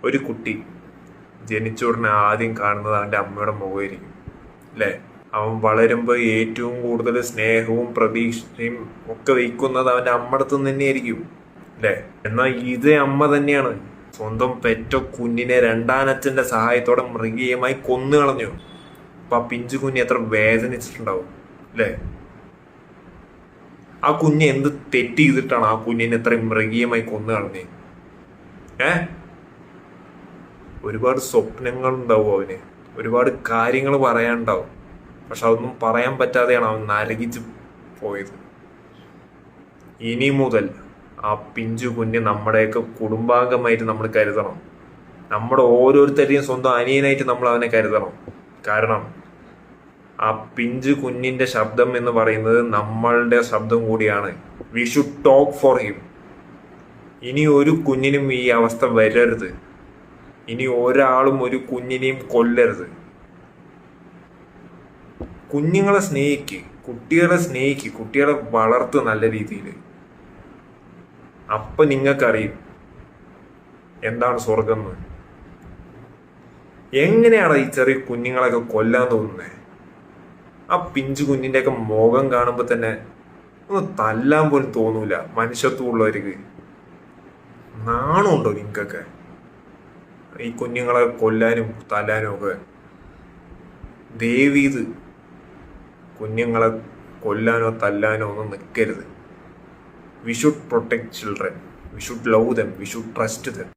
ഒരു കുട്ടി ജനിച്ച ഉടനെ ആദ്യം കാണുന്നത് അവൻ്റെ അമ്മയുടെ മുഖമായിരിക്കും അല്ലേ? അവൻ വളരുമ്പോൾ ഏറ്റവും കൂടുതൽ സ്നേഹവും പ്രതീക്ഷയും ഒക്കെ വയ്ക്കുന്നത് അവൻ്റെ അമ്മടത്തു നിന്ന് തന്നെയായിരിക്കും അല്ലേ? എന്നാൽ ഇതേ അമ്മ തന്നെയാണ് സ്വന്തം പെറ്റ കുഞ്ഞിനെ രണ്ടാനച്ഛൻ്റെ സഹായത്തോടെ മൃഗീയമായി കൊന്നു കളഞ്ഞു. അപ്പൊ ആ പിഞ്ചു കുഞ്ഞ് എത്ര വേദനിച്ചിട്ടുണ്ടാവും അല്ലേ? ആ കുഞ്ഞ് എന്ത് തെറ്റ് ചെയ്തിട്ടാണ് ആ കുഞ്ഞിനെ എത്രയും മൃഗീയമായി കൊന്നു കളഞ്ഞത്? ഒരുപാട് സ്വപ്നങ്ങൾ ഉണ്ടാവും അവന്, ഒരുപാട് കാര്യങ്ങൾ പറയാനുണ്ടാവും. പക്ഷെ അതൊന്നും പറയാൻ പറ്റാതെയാണ് അവൻ നരകിച്ച് പോയത്. ഇനി മുതൽ ആ പിഞ്ചു കുഞ്ഞ് നമ്മുടെയൊക്കെ കുടുംബാംഗമായിട്ട് നമ്മൾ കരുതണം. നമ്മുടെ ഓരോരുത്തരെയും സ്വന്തം അനിയനായിട്ട് നമ്മൾ അവനെ കരുതണം. കാരണം ആ പിഞ്ചു കുഞ്ഞിന്റെ ശബ്ദം എന്ന് പറയുന്നത് നമ്മളുടെ ശബ്ദം കൂടിയാണ്. We should talk for him. ഇനി ഒരു കുഞ്ഞിനും ഈ അവസ്ഥ വരരുത്. ഇനി ഒരാളും ഒരു കുഞ്ഞിനെയും കൊല്ലരുത്. കുഞ്ഞുങ്ങളെ സ്നേഹിക്ക്, കുട്ടികളെ സ്നേഹിക്ക്, കുട്ടികളെ വളർത്ത് നല്ല രീതിയിൽ. അപ്പൊ നിങ്ങൾക്കറിയും എന്താണ് സ്വർഗം എന്ന്. എങ്ങനെയാണ് ഈ ചെറിയ കുഞ്ഞുങ്ങളൊക്കെ കൊല്ലാൻ തോന്നുന്നത്? ആ പിഞ്ചു കുഞ്ഞിൻ്റെയൊക്കെ മുഖം കാണുമ്പോൾ തന്നെ ഒന്ന് തല്ലാൻ പോലും തോന്നൂല. മനുഷ്യത്വമുള്ളവർക്ക് നാണമുണ്ടോ നിങ്ങൾക്കൊക്കെ ഈ കുഞ്ഞുങ്ങളെ കൊല്ലാനും തല്ലാനും ഒക്കെ? ദയവീത് കുഞ്ഞുങ്ങളെ കൊല്ലാനോ തല്ലാനോ ഒന്നും നിൽക്കരുത്. We should protect children, we should love dum, we should trust dum.